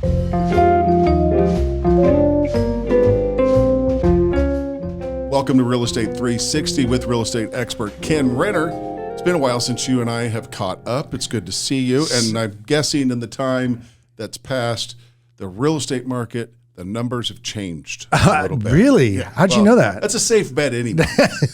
Welcome to Real Estate 360 with real estate expert Kenn Renner. It's been a while since you and I have caught up. It's good to see you. And I'm guessing in the time that's passed, the real estate market, the numbers have changed a little bit. Really? Yeah. How'd you know that? That's a safe bet anyway.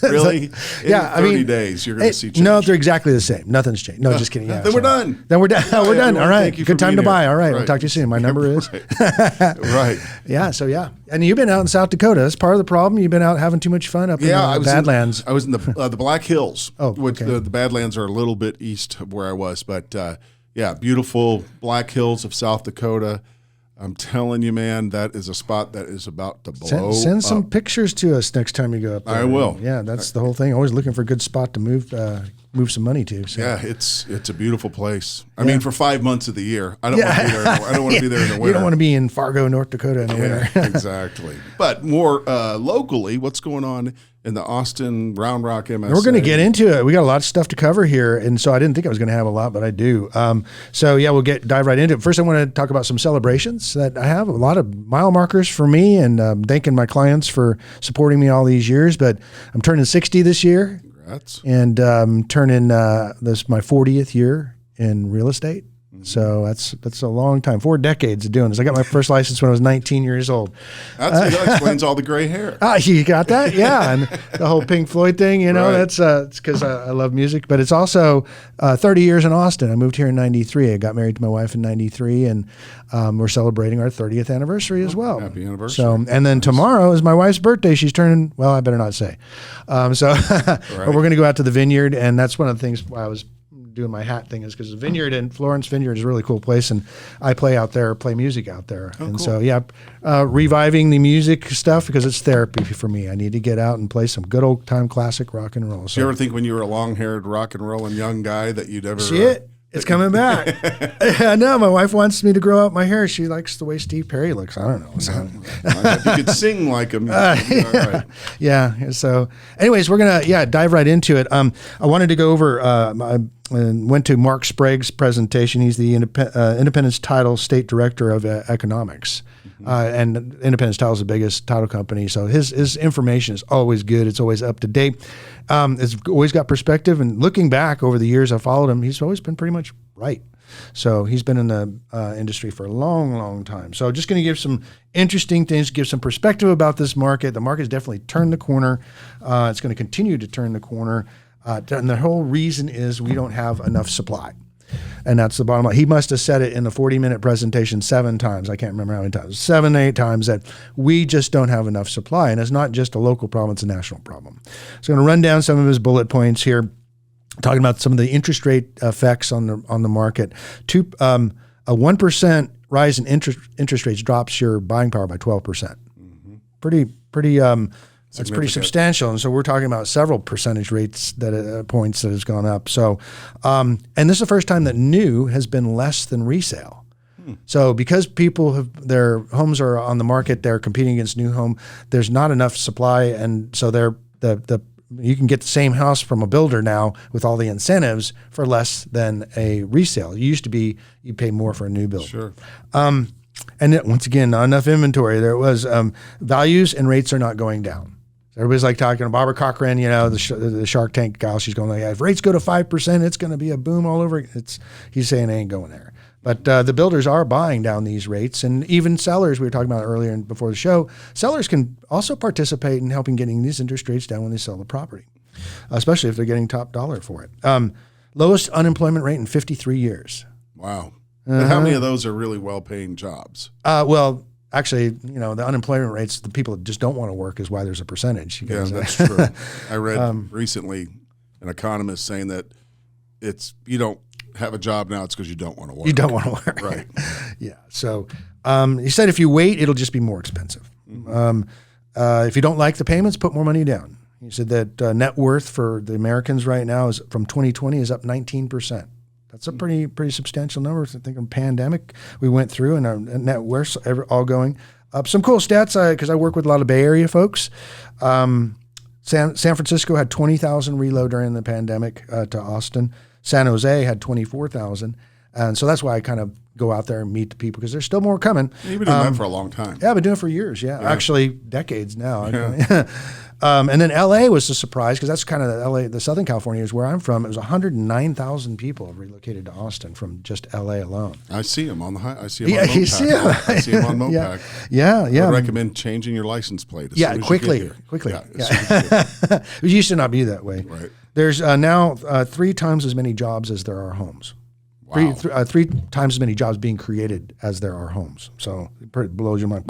Really? In 30 days, you're going to see change. No, they're exactly the same. Nothing's changed. No, just kidding. Yeah, then we're done. Then we're done. We're done. All right. Good time to buy. Here. All right. I'll talk to you soon. My number is. Right. Yeah. So, yeah. And you've been out in South Dakota. That's part of the problem. You've been out having too much fun up in the Badlands. I was in the Black Hills. Oh, which the Badlands are a little bit east of where I was. But, yeah, beautiful Black Hills of South Dakota. I'm telling you, man, that is a spot that is about to blow Send some up. pictures to us next time you go up there. I will. Yeah, that's the whole thing. Always looking for a good spot to move some money to. So. Yeah, it's a beautiful place. I mean, for 5 months of the year. I don't want to be there. I don't want to be there in the winter. You don't want to be in Fargo, North Dakota in the winter. Exactly. But more locally, what's going on in the Austin, Round Rock MSA? We're going to get into it. We got a lot of stuff to cover here, and so I didn't think I was going to have a lot, but I do. So yeah, we'll dive right into it. First, I want to talk about some celebrations that I have. A lot of mile markers for me, and thanking my clients for supporting me all these years. But I'm turning 60 this year. Congrats. And turning this my 40th year in real estate. So that's a long time, 4 decades of doing this. I got my first license when I was 19 years old. That explains all the gray hair. You got that? Yeah. And the whole Pink Floyd thing, right. That's it's because I love music, but it's also 30 years in Austin. I moved here in 93. I got married to my wife in 93, and we're celebrating our 30th anniversary as well. Happy anniversary. So, and then tomorrow is my wife's birthday. She's turning, well, I better not say. But we're going to go out to the vineyard, and that's one of the things why I was doing my hat thing is because the vineyard in Florence Vineyard is a really cool place, and I play music out there. Oh, and cool. So yeah, reviving the music stuff because it's therapy for me. I need to get out and play some good old time classic rock and roll. So, you ever think when you were a long-haired rock and rolling young guy that you'd ever see it? It's coming back. I know. My wife wants me to grow out my hair. She likes the way Steve Perry looks. I don't know. So. If you could sing like him. Right. Yeah. So anyways, we're going to dive right into it. I wanted to go over, I went to Mark Sprague's presentation. He's the Independence Title State Director of Economics. And Independence Title is the biggest title company. So his information is always good. It's always up to date. It's always got perspective. And looking back over the years I followed him, he's always been pretty much right. So he's been in the industry for a long, long time. So just going to give some interesting things, give some perspective about this market. The market's definitely turned the corner. It's going to continue to turn the corner. And the whole reason is we don't have enough supply. And that's the bottom line. He must have said it in the 40-minute presentation 7 times. I can't remember how many times. 7, 8 times that we just don't have enough supply. And it's not just a local problem, it's a national problem. So I'm going to run down some of his bullet points here, talking about some of the interest rate effects on the market. A 1% rise in interest rates drops your buying power by 12%. Mm-hmm. That's pretty substantial. And so we're talking about several percentage rates points that has gone up. So, and this is the first time that new has been less than resale. So because their homes are on the market, they're competing against new home. There's not enough supply. And so you can get the same house from a builder now with all the incentives for less than a resale. It used to be you pay more for a new build. Sure. And once again, not enough inventory. There was values and rates are not going down. Everybody's like talking to Barbara Cochran, the Shark Tank gal. She's going like, if rates go to 5%, it's going to be a boom all over. He's saying they ain't going there. But the builders are buying down these rates, and even sellers, we were talking about earlier and before the show, sellers can also participate in helping getting these interest rates down when they sell the property, especially if they're getting top dollar for it. Lowest unemployment rate in 53 years. Wow. But how many of those are really well-paying jobs? Well, actually, the unemployment rates, the people that just don't want to work is why there's a percentage. Yeah, that's true. I read recently an economist saying that you don't have a job now, it's because you don't want to work. You don't want to work. Right. Yeah. So he said if you wait, it'll just be more expensive. Mm-hmm. If you don't like the payments, put more money down. He said that net worth for the Americans right now is from 2020 is up 19%. That's a pretty substantial number. I think in pandemic we went through, and our net worth all going up. Some cool stats because I work with a lot of Bay Area folks. San Francisco had 20,000 reload during the pandemic to Austin. San Jose had 24,000, and so that's why I kind of go out there and meet the people because there's still more coming. You've been doing that for a long time. Yeah, I've been doing it for years. Yeah, actually decades now. Yeah. And then LA was a surprise because that's kind of LA, the Southern California is where I'm from. It was 109,000 people relocated to Austin from just LA alone. I see them on the I see them on you see Mopac. him. I see them on Mopac. Yeah. I would recommend changing your license plate. As soon as Quickly. You get here. Quickly. Yeah, as soon as you get here. It used to not be that way. Right. There's now 3 times as many jobs as there are homes. Wow. Three times as many jobs being created as there are homes. So it blows your mind.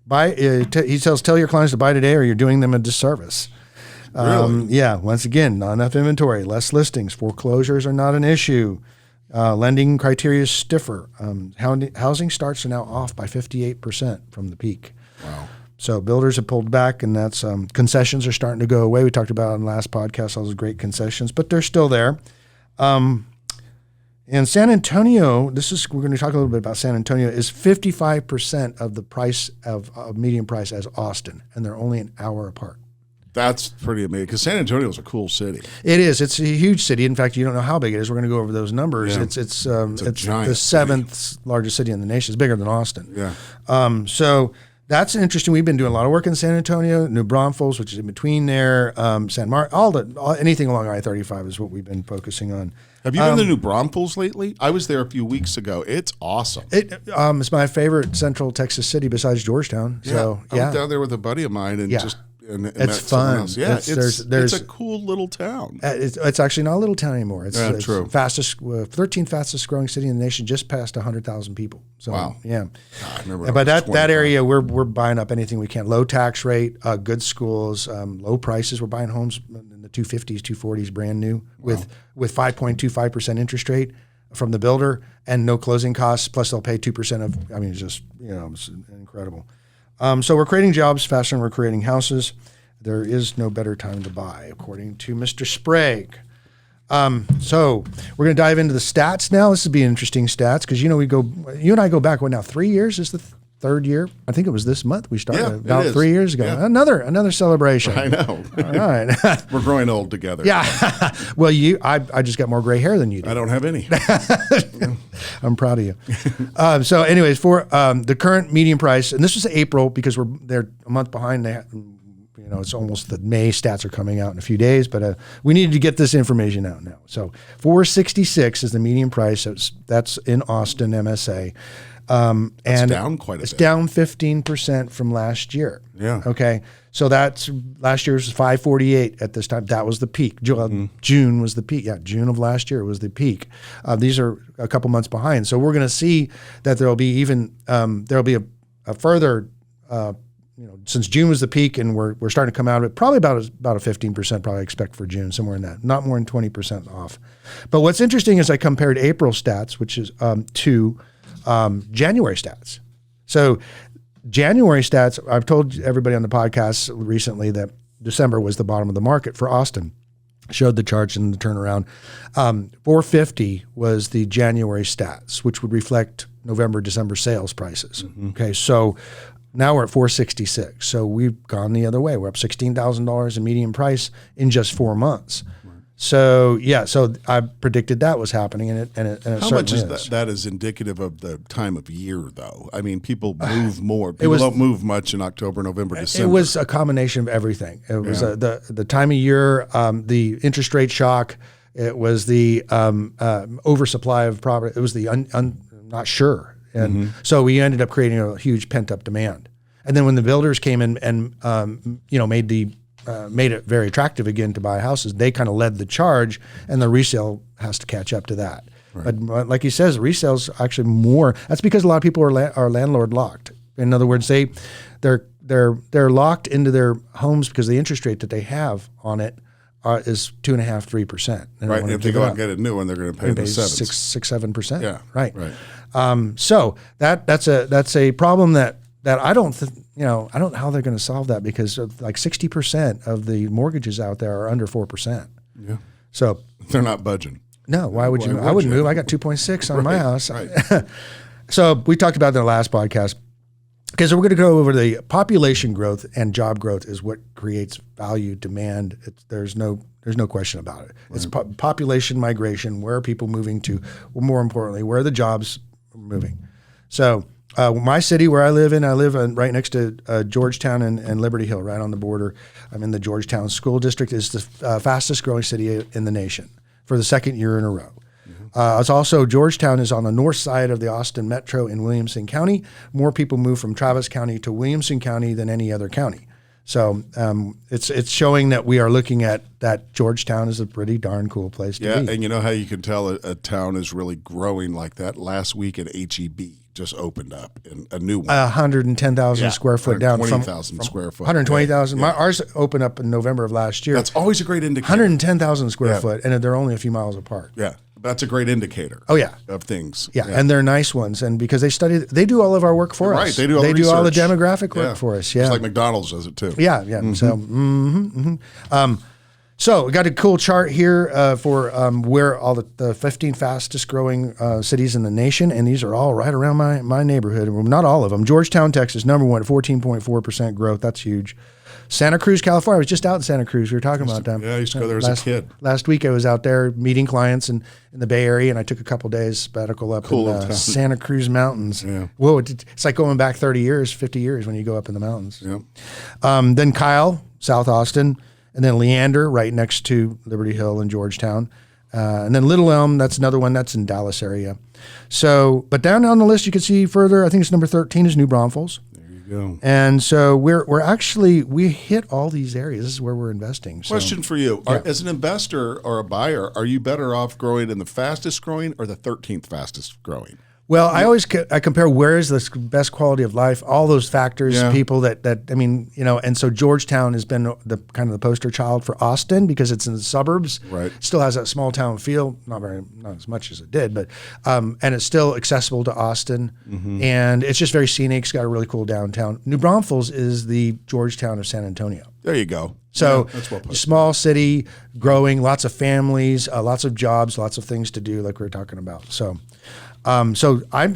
He tells, tell your clients to buy today or you're doing them a disservice. Really? Yeah. Once again, not enough inventory, less listings, foreclosures are not an issue. Lending criteria is stiffer. Housing starts are now off by 58% from the peak. Wow. So builders have pulled back, and that's concessions are starting to go away. We talked about on the last podcast all those great concessions, but they're still there. In San Antonio, we're going to talk a little bit about San Antonio, is 55% of the price of median price as Austin, and they're only an hour apart. That's pretty amazing because San Antonio is a cool city. It is. It's a huge city. In fact, you don't know how big it is. We're going to go over those numbers. Yeah. It's giant the 7th largest city in the nation. It's bigger than Austin. Yeah. So that's interesting. We've been doing a lot of work in San Antonio, New Braunfels, which is in between there, San Martin, anything along I-35 is what we've been focusing on. Have you been to New Braunfels lately? I was there a few weeks ago. It's awesome. It's my favorite Central Texas city besides Georgetown. So I went down there with a buddy of mine and just and it's met fun. Else. Yeah, There's it's a cool little town. It's actually not a little town anymore. It's true. 13th fastest growing city in the nation, just past 100,000 people. So, wow. Yeah. God, I remember but that area, we're buying up anything we can. Low tax rate, good schools, low prices. We're buying homes in the 250s, 240s, brand new with 5.25% interest rate from the builder and no closing costs. Plus, they'll pay 2% of. I mean, it's just it's incredible. So we're creating jobs faster than we're creating houses. There is no better time to buy, according to Mr. Sprague. So we're going to dive into the stats now. This will be interesting stats because you and I go back. What now? 3 years is the third year. I think it was this month we started about 3 years ago. Yeah. Another celebration. I know. All right. We're growing old together. Yeah. Well, I just got more gray hair than you do. I don't have any. I'm proud of you. So anyways, for the current median price, and this was April because they're a month behind. It's almost the May stats are coming out in a few days, but we needed to get this information out now. So 466 is the median price. That's in Austin MSA. And down quite a bit. It's down 15% from last year. Yeah. Okay. So that's last year's 548 at this time. That was the peak. June was the peak. Yeah, June of last year was the peak. These are a couple months behind. So we're going to see that there'll be a further. Since June was the peak, and we're starting to come out of it, probably about a 15%. Probably expect for June, somewhere in that, not more than 20% off. But what's interesting is I compared April stats, which is to January stats. So January stats, I've told everybody on the podcast recently that December was the bottom of the market for Austin. Showed the charts and the turnaround. 450 was the January stats, which would reflect November, December sales prices. Mm-hmm. Okay, so now we're at 466. So we've gone the other way. We're up $16,000 in median price in just 4 months. So so I predicted that was happening, and it how much is that is indicative of the time of year, though? I mean, people move more. People don't move much in October, November, December. It was a combination of everything. It was the time of year, the interest rate shock. It was the oversupply of property. It was the not sure, and so we ended up creating a huge pent up demand. And then when the builders came in and made it very attractive again to buy houses, they kind of led the charge, and the resale has to catch up to that. Right. But like he says, resale's actually more. That's because a lot of people are landlord locked. In other words, they're locked into their homes because the interest rate that they have on it is 2.5%, 3%. Right. And if they go out and get a new one, they're going to pay the 6-7%. Yeah. Right. So that's a problem that I don't know how they're going to solve that, because like 60% of the mortgages out there are under 4%. Yeah. So they're not budging. No, why would you? I wouldn't move. I got 2.6 on my house. Right. So we talked about that in the last podcast. Okay, so we're going to go over the population growth and job growth is what creates value, demand. There's no question about it. It's population migration. Where are people moving to? Well, more importantly, where are the jobs moving? So my city where I live right next to Georgetown and Liberty Hill, right on the border. I'm in the Georgetown School District. It's the fastest growing city in the nation for the second year in a row. It's also, Georgetown is on the north side of the Austin Metro in Williamson County. More people move from Travis County to Williamson County than any other county. So it's showing that we are looking at that Georgetown is a pretty darn cool place to be. Yeah, and you know how you can tell a town is really growing like that? Last week at HEB just opened up in a new one. 110,000 square foot down from 120,000 square foot. 120,000. Yeah. Ours opened up in November of last year. That's always a great indicator. 110,000 square foot, and they're only a few miles apart. Yeah. That's a great indicator. Oh yeah, of things. Yeah, and they're nice ones, and because they do all of our work for us. Right, they do all the demographic work for us. Yeah, just like McDonald's does it too. Yeah, yeah. So we got a cool chart here for where all the 15 fastest growing cities in the nation, and these are all right around my neighborhood. Well, not all of them. Georgetown, Texas, number one, 14.4% growth. That's huge. Santa Cruz, California. I was just out in Santa Cruz. We were talking about them. Yeah, I used to go there as a kid. Last week I was out there meeting clients in the Bay Area, and I took a couple days sabbatical up in Santa Cruz Mountains. Yeah. Whoa, it's like going back 30 years, 50 years when you go up in the mountains. Yeah. Then Kyle, South Austin, and then Leander, right next to Liberty Hill and Georgetown. And then Little Elm, that's another one that's in Dallas area. So, but down on the list you can see further, I think it's number 13 is New Braunfels. Go. And so we hit all these areas. This is where we're investing. So. Question for you. As an investor or a buyer, are you better off growing in the fastest growing or the 13th fastest growing? Well, I compare where is the best quality of life, all those factors, people that I mean, and so Georgetown has been the kind of the poster child for Austin because it's in the suburbs. Right. Still has that small town feel, not as much as it did, but and it's still accessible to Austin, and it's just very scenic. It's got a really cool downtown. New Braunfels is the Georgetown of San Antonio. There you go. So small city, growing, lots of families, lots of jobs, lots of things to do, like we were talking about. So I'm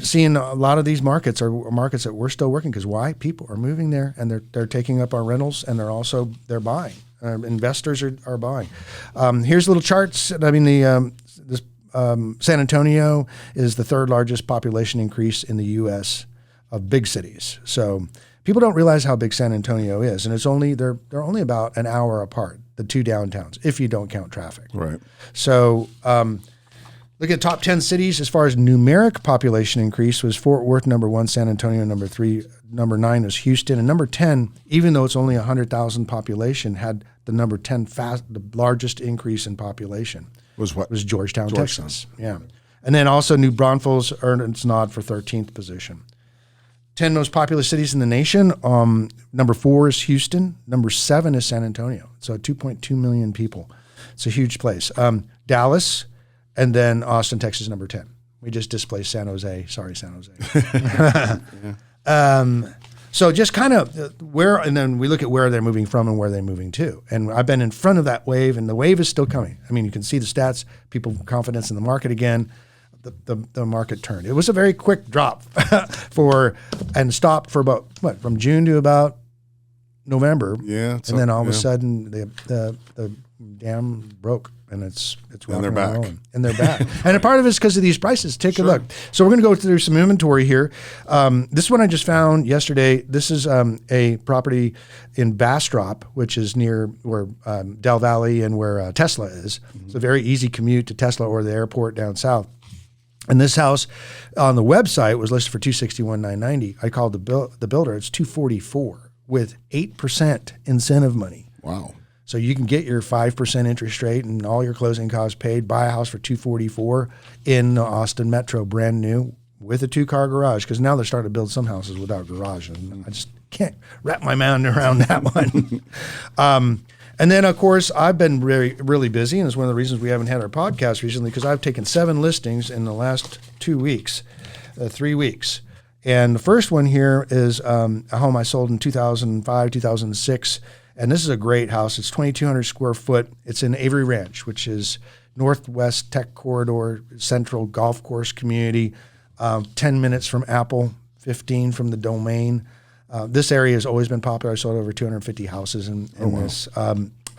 seeing a lot of these markets are markets that we're still working because why? People are moving there and they're taking up our rentals and they're buying. Investors are buying. Here's little charts. I mean San Antonio is the third largest population increase in the U.S. of big cities. So people don't realize how big San Antonio is, and they're only about an hour apart, the two downtowns, if you don't count traffic. Right. So. Look at top 10 cities as far as numeric population increase was Fort Worth, number 1, San Antonio, number 3, number 9 was Houston, and number 10, even though it's only 100,000 population, had the number 10 the largest increase in population. Was what? Was Georgetown, Texas. Yeah. And then also New Braunfels earned its nod for 13th position. 10 most populous cities in the nation. Number 4 is Houston. Number 7 is San Antonio. So 2.2 million people. It's a huge place. Dallas. And then Austin, Texas, number 10. We just displaced San Jose. Sorry, San Jose. So just kind of and then we look at where they're moving from and where they're moving to. And I've been in front of that wave, and the wave is still coming. I mean, you can see the stats, people confidence in the market again. The market turned. It was a very quick drop and stopped for about, from June to about November. Yeah. And then all of a sudden the dam broke. And it's and they're back. And they're back. And a part of it's because of these prices. Take a look. So we're going to go through some inventory here. This one I just found yesterday. This is a property in Bastrop, which is near where Del Valley and where Tesla is. It's a very easy commute to Tesla or the airport down south. And this house on the website was listed for $261,990. I called the builder. It's $244 with 8% incentive money. Wow. So you can get your 5% interest rate and all your closing costs paid, buy a house for $244 in the Austin Metro, brand new, with a 2-car garage. Because now they're starting to build some houses without garage, and I just can't wrap my mind around that one. And then, of course, I've been really busy, and it's one of the reasons we haven't had our podcast recently, because I've taken 7 listings in the last 2 weeks, 3 weeks. And the first one here is a home I sold in 2005, 2006. And this is a great house. It's 2,200 square foot. It's in Avery Ranch, which is Northwest Tech Corridor, central golf course community, 10 minutes from Apple, 15 from the Domain. This area has always been popular. I sold over 250 houses in this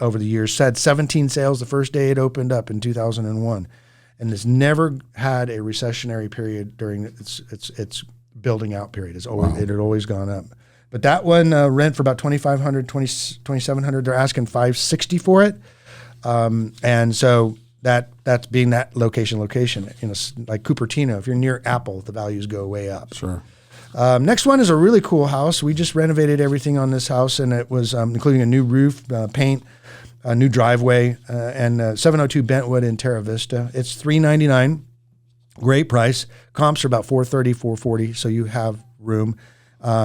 over the years. Had 17 sales the first day it opened up in 2001, and has never had a recessionary period during its building out period. It had always gone up. But that one rent for about $2,500, $2,700. They're asking $560 for it, and so that's being that location. Like Cupertino. If you're near Apple, the values go way up. Sure. Next one is a really cool house. We just renovated everything on this house, and it was including a new roof, paint, a new driveway, and 702 Bentwood in Terra Vista. It's $399, great price. Comps are about $430, $440, so you have room.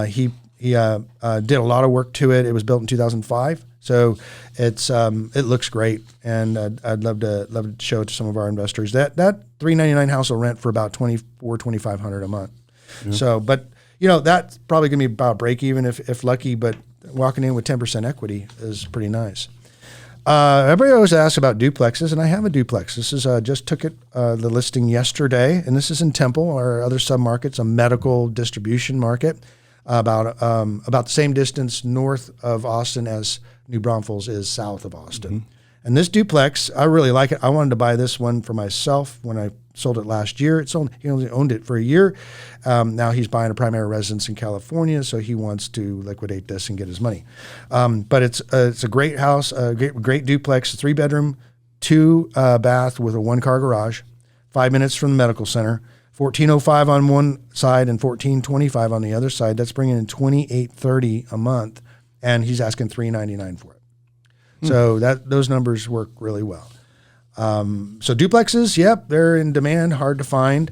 He did a lot of work to it. It was built in 2005, so it looks great, and I'd love to show it to some of our investors. That $399 house will rent for about $2,500 a month. Yeah. So, but that's probably gonna be about break even if lucky. But walking in with 10% equity is pretty nice. Everybody always asks about duplexes, and I have a duplex. This is just took it the listing yesterday, and this is in Temple or other submarkets, a medical distribution market, about the same distance north of Austin as New Braunfels is south of Austin. Mm-hmm. And this duplex, I really like it. I wanted to buy this one for myself when I sold it last year. He only owned it for a year. Now he's buying a primary residence in California, so he wants to liquidate this and get his money. But it's a great house, a great duplex, 3-bedroom, 2-bath with a 1-car garage, 5 minutes from the medical center, $1,405 on one side and $1,425 on the other side. That's bringing in $2,830 a month, and he's asking $399 for it. So those numbers work really well. So duplexes, yep, they're in demand, hard to find.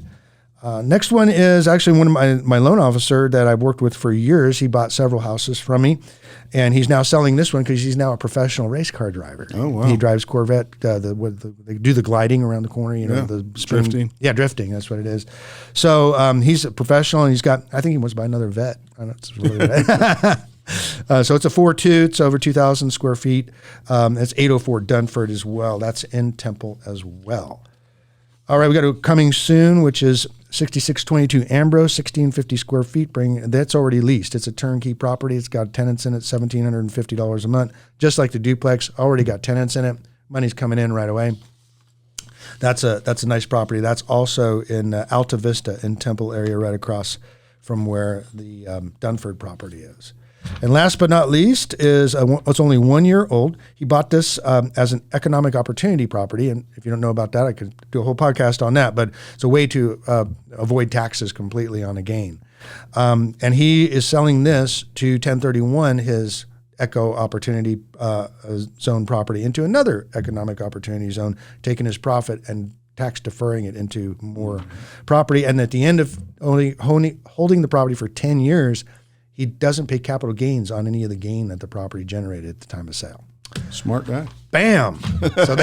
Next one is actually one of my loan officer that I've worked with for years. He bought several houses from me, and he's now selling this one because he's now a professional race car driver. Oh, wow. He drives Corvette. They do the gliding around the corner, the spring. Drifting. Yeah, drifting, that's what it is. So he's a professional, and I think he wants to buy another vet. I don't know, it's really vet. So it's a 4.2. It's over 2,000 square feet. It's 804 Dunford as well. That's in Temple as well. All right, we got a coming soon, which is 6622 Ambrose, 1,650 square feet. That's already leased. It's a turnkey property. It's got tenants in it, $1,750 a month. Just like the duplex, already got tenants in it. Money's coming in right away. That's a nice property. That's also in Alta Vista in Temple area, right across from where the Dunford property is. And last but not least is it's only 1 year old. He bought this as an economic opportunity property. And if you don't know about that, I could do a whole podcast on that. But it's a way to avoid taxes completely on a gain. And he is selling this to 1031, his eco opportunity zone property, into another economic opportunity zone, taking his profit and tax deferring it into more property. And at the end of only holding the property for 10 years, he doesn't pay capital gains on any of the gain that the property generated at the time of sale. Smart guy. Bam. So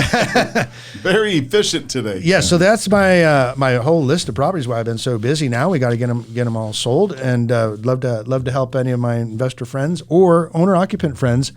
very efficient today. Yeah. So that's my whole list of properties. Why I've been so busy. Now we got to get them all sold, and love to help any of my investor friends or owner occupant friends.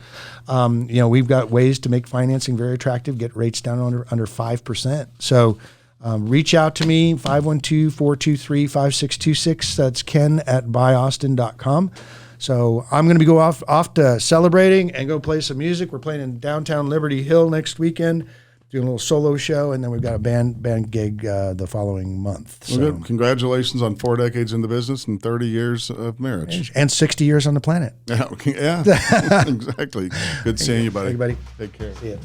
We've got ways to make financing very attractive. Get rates down under 5%. So. Reach out to me, 512-423-5626. That's Ken at buyaustin.com. So I'm going to go off to celebrating and go play some music. We're playing in downtown Liberty Hill next weekend, doing a little solo show, and then we've got a band gig the following month. So. Well, good. Congratulations on 4 decades in the business and 30 years of marriage. And 60 years on the planet. Yeah, exactly. Good seeing you, buddy. Hey, buddy. Take care. See ya.